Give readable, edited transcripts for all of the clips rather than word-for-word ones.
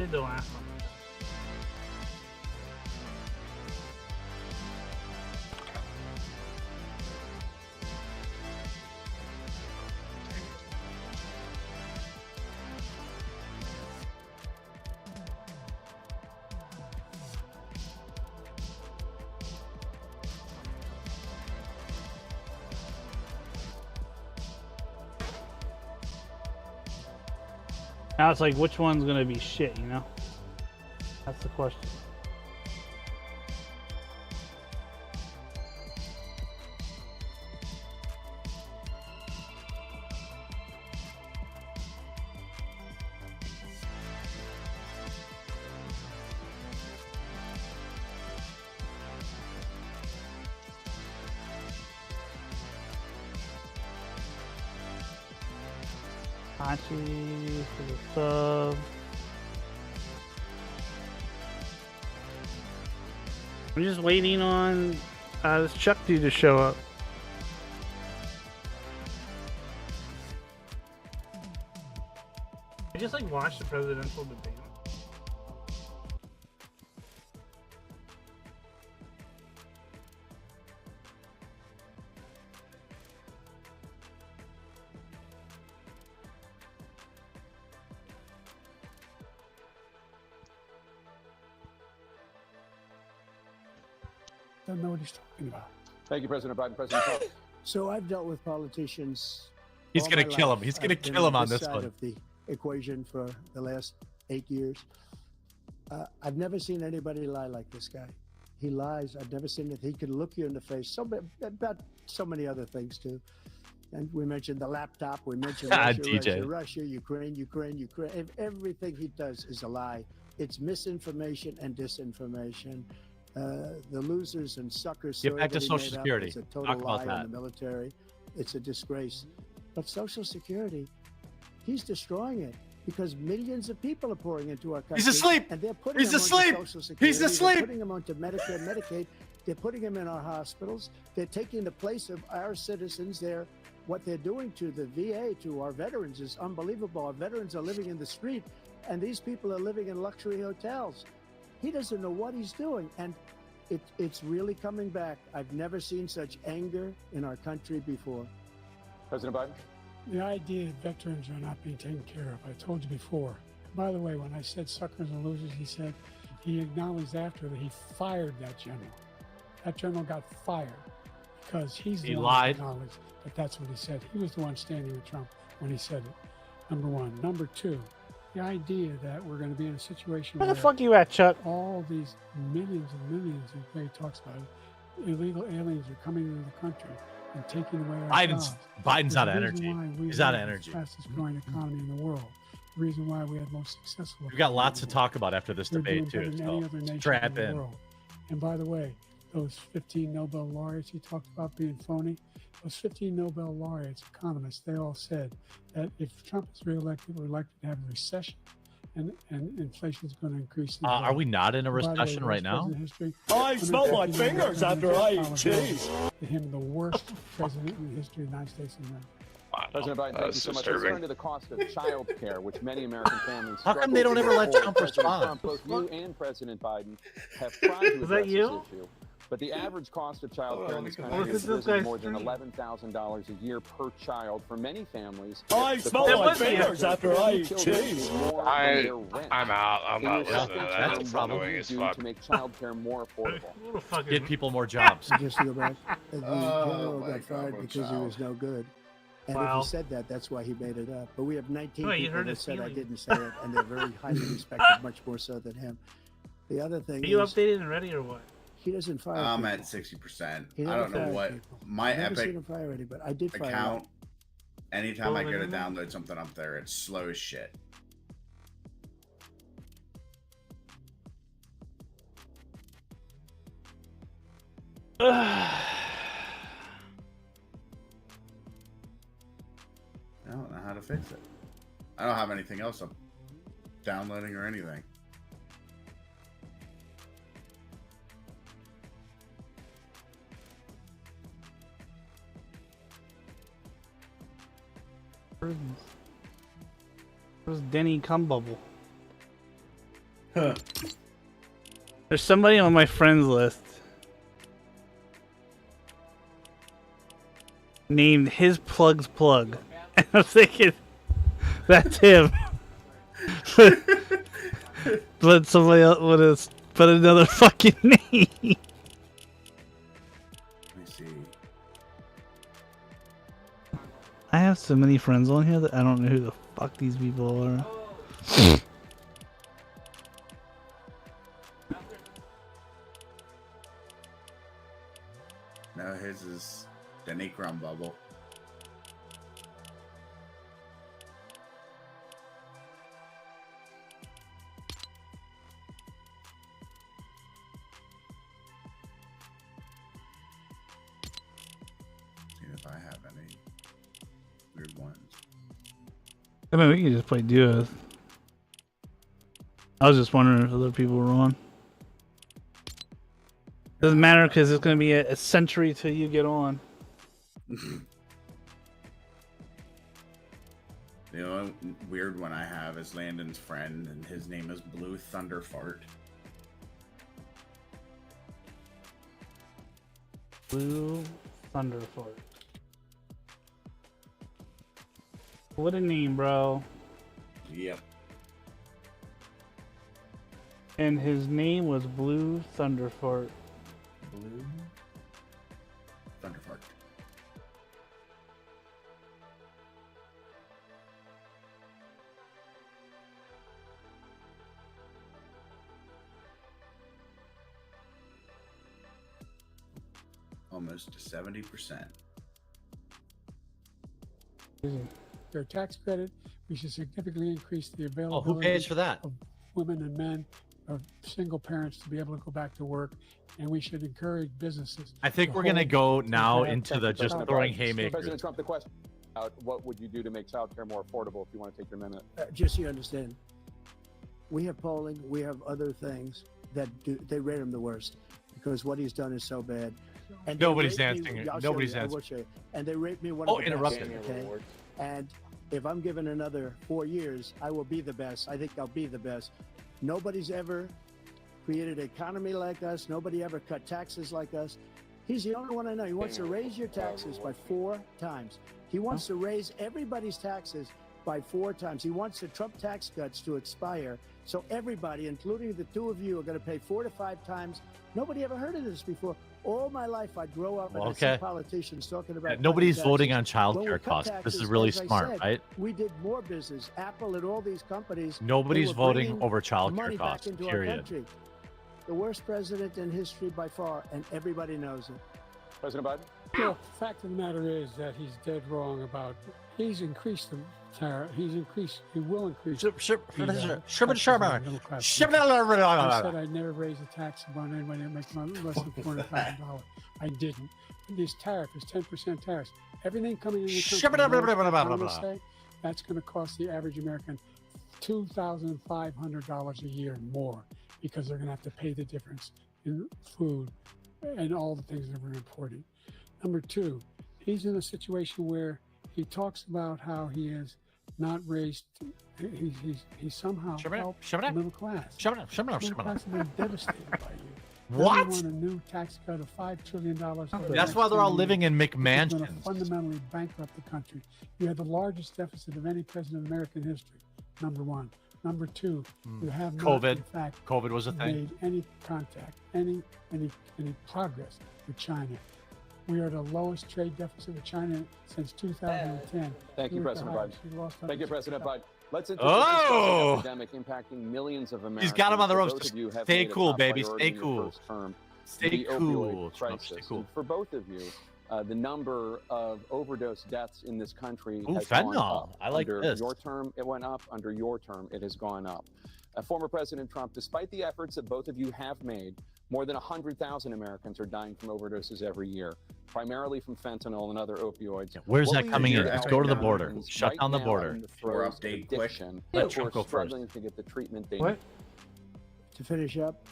Did the last one. Now it's like, which one's gonna be shit, you know? That's the question. Hachi for the sub. I'm just waiting on this Chuck dude to show up. I just like watched the presidential debate. Don't know what he's talking about. Thank you, President Biden. President Trump. So I've dealt with politicians. He's going to kill him. He's going to kill him on this side one. of the equation for the last 8 years. I've never seen anybody lie like this guy. He lies. I've never seen it. He can look you in the face. About so many other things too. And we mentioned the laptop. We mentioned Russia, Ukraine. Everything he does is a lie. It's misinformation and disinformation. The losers and suckers. Get back to Social Security. It's a total Talk about lie that. in the military. It's a disgrace. But Social Security, he's destroying it because millions of people are pouring into our country. He's asleep. And they're putting He's him asleep. onto Social Security. He's asleep. They're putting him onto Medicare, Medicaid. They're putting him in our hospitals. They're taking the place of our citizens. What they're doing to the VA, to our veterans, is unbelievable. Our veterans are living in the street, and these people are living in luxury hotels. He doesn't know what he's doing, and it's really coming back. I've never seen such anger in our country before. President Biden. The idea that veterans are not being taken care of, I told you before. By the way, when I said suckers and losers, he acknowledged after that he fired that general. That general got fired because he lied. Acknowledged that that's what he said. He was the one standing with Trump when he said it. Number one. Number two, the idea that we're going to be in a situation Where the fuck you at, Chuck? all these millions and millions, he talks about it, illegal aliens are coming into the country and taking away our jobs. Biden's out of There's a energy. reason why we He's out of have energy. the fastest growing economy in the world. The reason why we have the most successful. We've got lots to economy in the world. talk about after this We're debate doing better too. than any So other nation strap in the in. world. And by the way, those 15 Nobel laureates he talked about being phony, those 15 Nobel laureates, economists, they all said that if Trump is reelected, we're likely to have a recession and inflation is going to increase. Are we not in a By the way, recession right worst now? president in history, I smell my 150 fingers million after I eat dollars cheese. to him, the worst president in the history of the United States of America. President Biden, thank you so much. Let's turn to the cost of child care, which many American families How come they don't ever let Trump respond? Both you and President Biden have tried to address this issue. But the average cost of child care in this country has risen more than $11,000 a year per child for many families. I smell my fingers after I eat cheese. I'm out. I'm not listening to that. That's It's probably annoying as do fuck. to make child care more affordable. Get people more jobs. Just to go back, the general got fired because he was no good. And if he said that, that's why he made it up. But we have 19 Wait, you people heard that his said I feelings. didn't say it, and they're very highly respected, much more so than him. The other thing Are you is, updated and ready or what? he doesn't fire I'm people. at 60%. He I never don't know fired what people. my I've never Epic seen him fire anybody. I did fire account. him. Anytime I go to Well, download something up there, it's slow as shit. I don't know how to fix it. I don't have anything else I'm downloading or anything. Where's Denny Cumbubble? Huh. There's somebody on my friends list named His Plug's Plug. And I'm thinking, that's him. But somebody else would have put another fucking name. Let me see. I have so many friends on here that I don't know who the fuck these people are. No, his is the Necron bubble. See if I have any weird ones. I mean, we can just play duos. I was just wondering if other people were on. Doesn't matter because it's going to be a century till you get on. The only weird one I have is Landon's friend, and his name is Blue Thunderfart. Blue Thunderfort. What a name, bro. Yep. And his name was Blue Thunderfort. Blue Thunderfart. Almost 70%. Their tax credit, we should significantly increase the Oh, availability who pays for that? of women and men, of single parents to be able to go back to work, and we should encourage businesses. I think to we're gonna hold go to now have into the just child throwing taxes. haymakers. President Trump, the question about what would you do to make childcare more affordable if you want to take your minute? Just so you understand, we have polling, we have other things that they rate him the worst because what he's done is so bad. And they Nobody's rate me- answering. I'll show Nobody's you, I will answering. show you. And they rate me one Oh, of the interrupted. best, okay? And if I'm given another 4 years, I will be the best. I think I'll be the best. Nobody's ever created an economy like us. Nobody ever cut taxes like us. He's the only one I know. He wants to raise your taxes by 4 times. He wants to raise everybody's taxes by 4 times. He wants the Trump tax cuts to expire. So everybody, including the two of you, are going to pay 4 to 5 times. Nobody ever heard of this before. All my life, I'd grow up and I'd see politicians talking about Nobody's cutting voting taxes. on When we childcare cut costs. This is taxes, really as I smart, said, right? We did more business. Apple and all these companies. Nobody's they were voting bringing over childcare money back costs, into our period. country. The worst president in history by far, and everybody knows it. President Biden? Well, the fact of the matter is that he's dead wrong about. He's increased the tariff. He will increase. the taxes on the middle class people. I said I'd never raise a tax on anybody that makes less than $400,000. I didn't. This tariff is 10% tariffs. Everything coming in the country, say, that's going to cost the average American $2,500 a year more because they're going to have to pay the difference in food and all the things that we're importing. Number two, he's in a situation where he talks about how he has not raised. He somehow helped the middle class. The middle class has been devastated by you. What? They want a new tax cut of $5 trillion. That's why they're all living in It's going to McMansions. fundamentally bankrupt the country. You had the largest deficit of any president in American history. Number one. Number two, you have not, COVID. in fact, COVID was a thing. made any contact, any progress with China. We are the lowest trade deficit with China since 2010. Thank you, President Biden. Thank you, President Biden. Let's introduce Oh! this epidemic impacting millions of Americans. He's got him on the ropes. Both of you have Stay made it cool, top baby. priority Stay in your cool. first term, Stay the cool, opioid Trump. crisis. Stay cool. And for both of you, the number of overdose deaths in this country Ooh, has gone fentanyl. up. I like Under this. your term, it went up. Under your term, it has gone up. Former President Trump, despite the efforts that both of you have made, more than 100,000 Americans are dying from overdoses every year, primarily from fentanyl and other opioids. Where's What that will you coming do in? to Let's help go to the Americans border. Shut right down the now border. in the Or throes of update quick. addiction Let who Trump are go first. struggling to get the treatment they What? need? To finish up,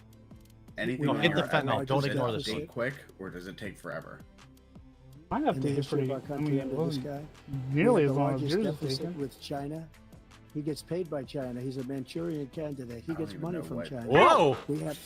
Anything No, on hit the your fentanyl. end, Don't does it ignore have this to be one. quick, or does it take forever? I have in to the get history pretty. of our I country mean, under it this wasn't guy, nearly we as have the long as largest yours is deficit taken. with China. He gets paid by China. He's a Manchurian candidate. He I don't gets even money know from what- China. Whoa!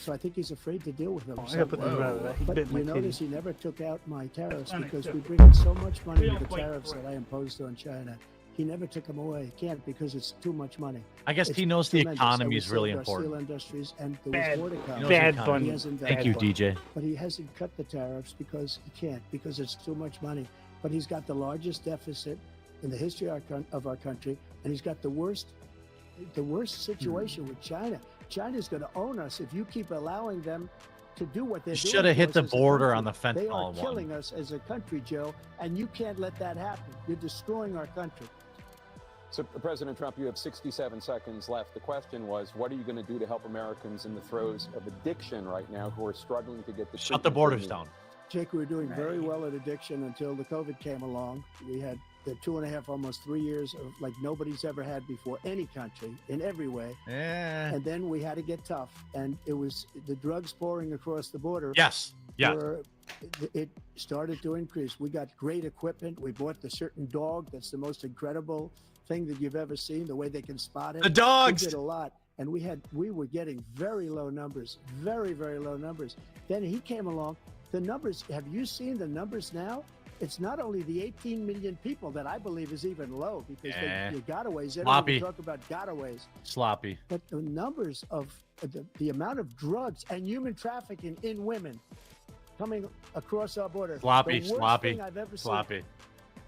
So I think he's afraid to deal with them. I gotta put this Whoa. out of that. He But bit my you notice titty. he never took out my tariffs That's because we unacceptable. bring in so much money We with don't the fight tariffs for it. that I imposed on China. He never took them away. He can't because it's too much money. I guess It's he knows the tremendous. And economy we is really saved our important. Steel industries, and there Bad- was more to come. He knows Bad the economy. Bunny. He hasn't done Thank you, that. DJ. But he hasn't cut the tariffs because he can't, because it's too much money. But he's got the largest deficit in the history of our country, and he's got the worst situation with China. China's going to own us if you keep allowing them to do what they're You doing. should have to hit us the as a border country. on the They are fentanyl killing one. us as a country, Joe, and you can't let that happen. You're destroying our country. So, President Trump, you have 67 seconds left. The question was, what are you going to do to help Americans in the throes of addiction right now who are struggling to get the Shut the treatment they borders need? down. Jake, we were doing very well at addiction until the COVID came along. We had the 2.5, almost 3 years of like nobody's ever had before, any country, in every way. Yeah. And then we had to get tough, and it was the drugs pouring across the border. Yes. Yeah. It started to increase. We got great equipment. We bought the certain dog that's the most incredible thing that you've ever seen. The way they can spot it. The dogs. We did a lot, and we were getting very low numbers, very low numbers. Then he came along. The numbers. Have you seen the numbers now? It's not only the 18 million people that I believe is even low because the gotaways. They don't Sloppy. even talk about gotaways. Sloppy. But the numbers of the amount of drugs and human trafficking in women coming across our border. Sloppy, the worst sloppy, thing I've ever sloppy. seen.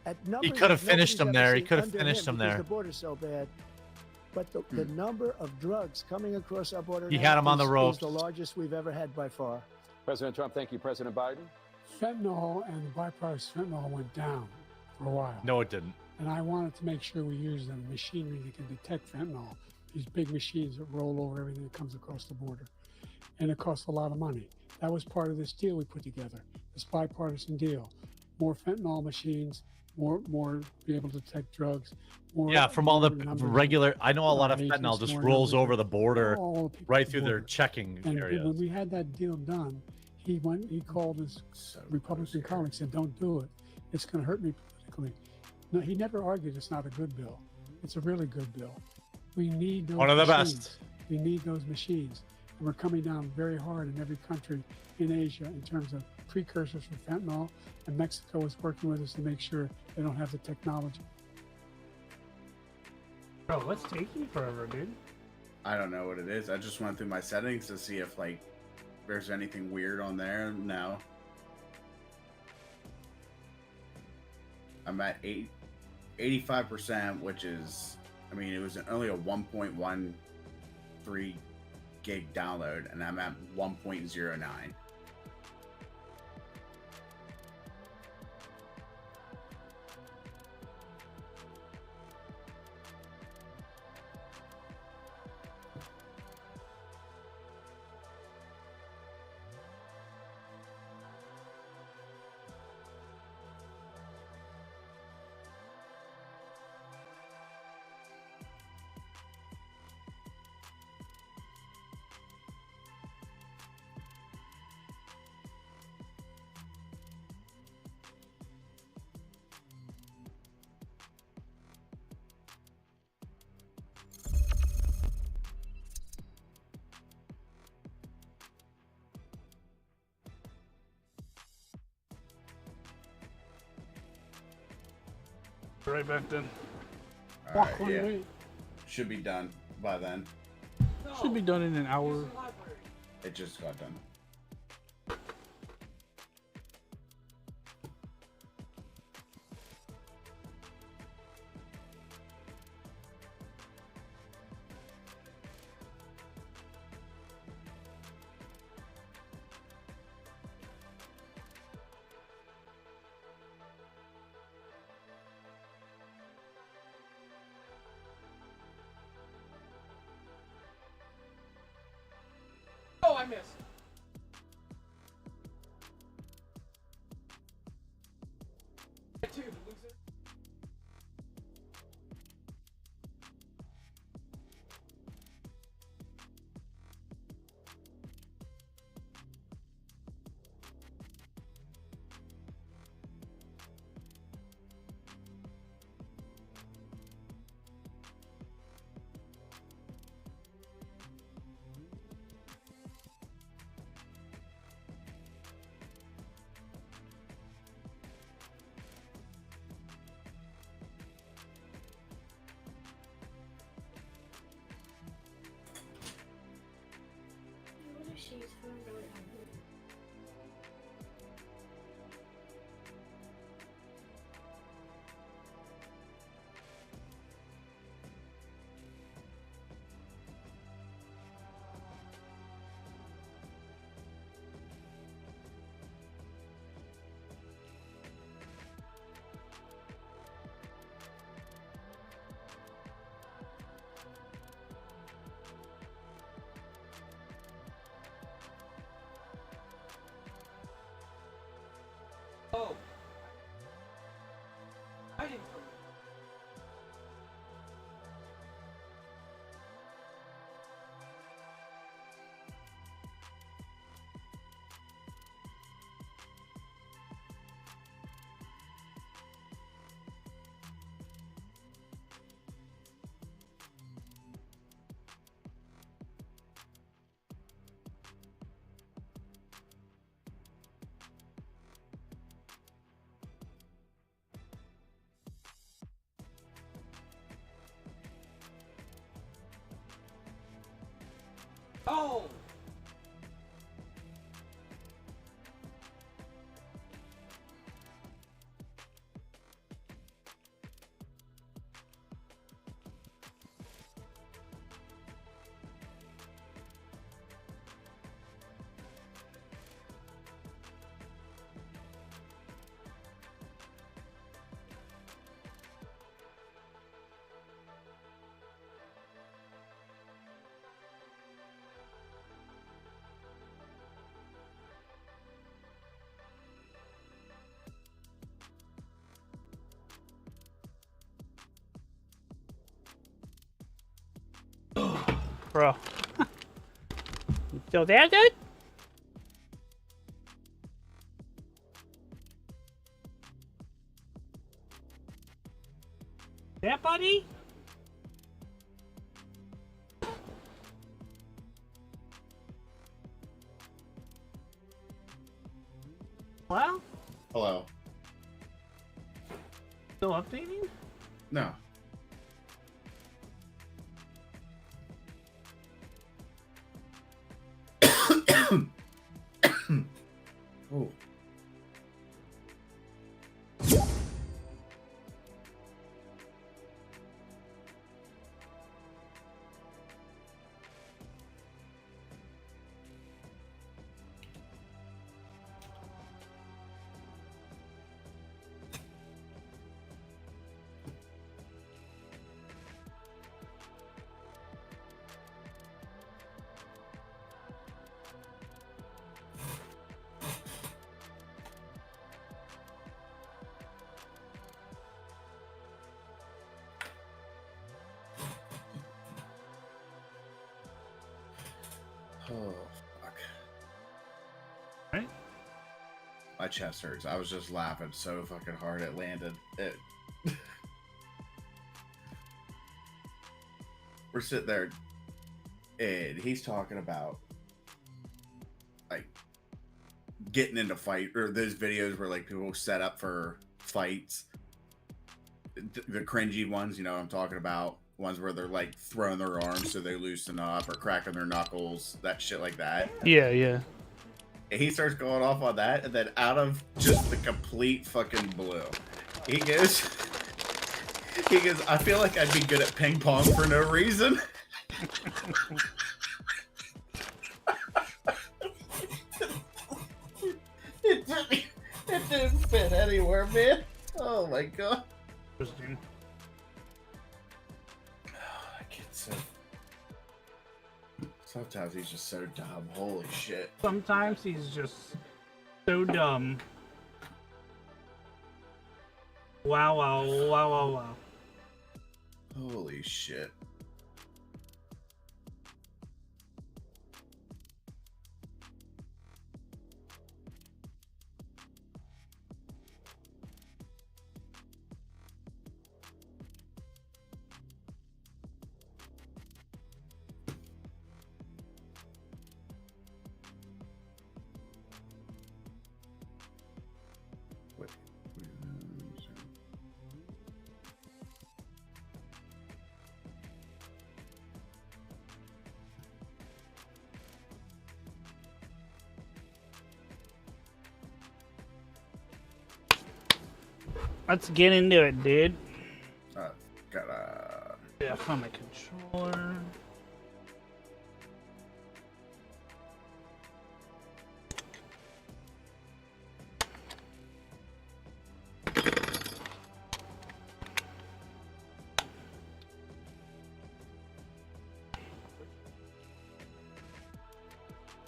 At numbers could have that finished nobody's them ever there. He seen could have under finished him them because there. The border's so bad. But the number of drugs coming across our border He now had 'em on the is ropes. the largest we've ever had by far. President Trump, thank you. President Biden? Fentanyl and the byproducts of fentanyl went down for a while. No, it didn't. And I wanted to make sure we use the machinery that can detect fentanyl, these big machines that roll over everything that comes across the border. And it costs a lot of money. That was part of this deal we put together, this bipartisan deal. More fentanyl machines, more be able to detect drugs. More, Yeah, from all the more numbers regular. I know a lot of agents, fentanyl just more rolls numbers over of the border, all the people right at the through their border. checking And areas. when we had that deal done, he called his Republican colleagues and said, "Don't do it. It's going to hurt me politically." No, he never argued it's not a good bill. It's a really good bill. We need those One of the machines. best. We need those machines. And we're coming down very hard in every country in Asia in terms of precursors for fentanyl. And Mexico is working with us to make sure they don't have the technology. Bro, what's taking forever, dude? I don't know what it is. I just went through my settings to see if like there's anything weird on there. No. I'm at 85%, which is, I mean, it was only a 1.13 gig download, and I'm at 1.09. Right back then. All right, Walk yeah. away. Should be done by then. Should be done in an hour. It just got done. Oh, I missed. Two, loser. she's really hungry. Oh. I didn't. Oh. Bro. You still there, dude? Yeah, buddy? Well, Hello. still updating? No. Oh. Oh, fuck. Right? My chest hurts. I was just laughing so fucking hard it landed. We're sitting there, and he's talking about, like, getting into fight, or those videos where, like, people set up for fights. The cringy ones, you know what I'm talking about? Ones where they're, like, throwing their arms so they loosen up, or cracking their knuckles, that shit like that. Yeah, yeah. And he starts going off on that, and then out of just the complete fucking blue, he goes, I feel like I'd be good at ping pong for no reason. It didn't fit anywhere, man. Oh my god. Interesting. I get so... Sometimes he's just so dumb. Holy shit. Sometimes he's just so dumb. Wow, wow, wow, wow, wow. Holy shit. Wait. Let's get into it, dude. Gotta. Yeah, I found my controller.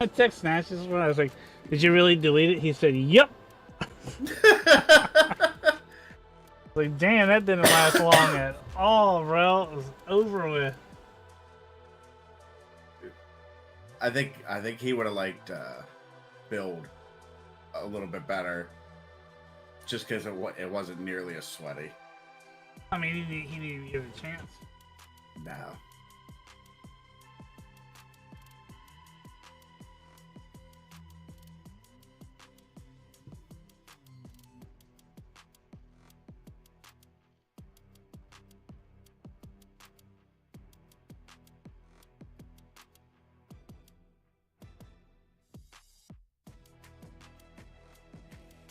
I text Nash this when I was like, "Did you really delete it?" He said, "Yep." Like, damn, that didn't last long at all, bro. It was over with. I think he would have liked build a little bit better, just because it wasn't nearly as sweaty. I mean, he didn't even give it a chance. No.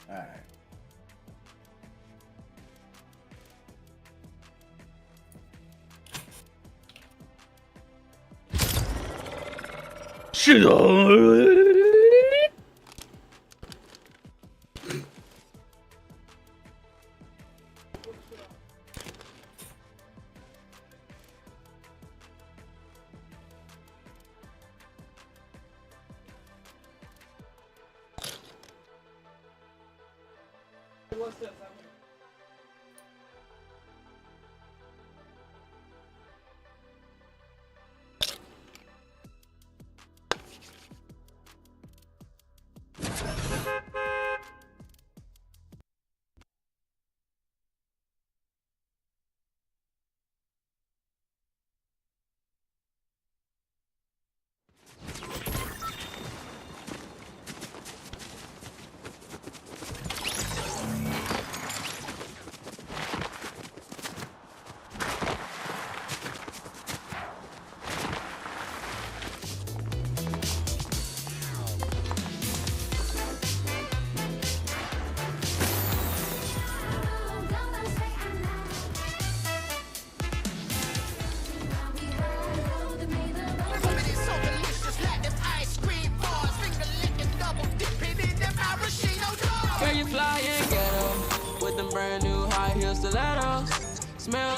All right. Shit. Girl, you fly and get 'em with them brand new high heel stilettos. Smell.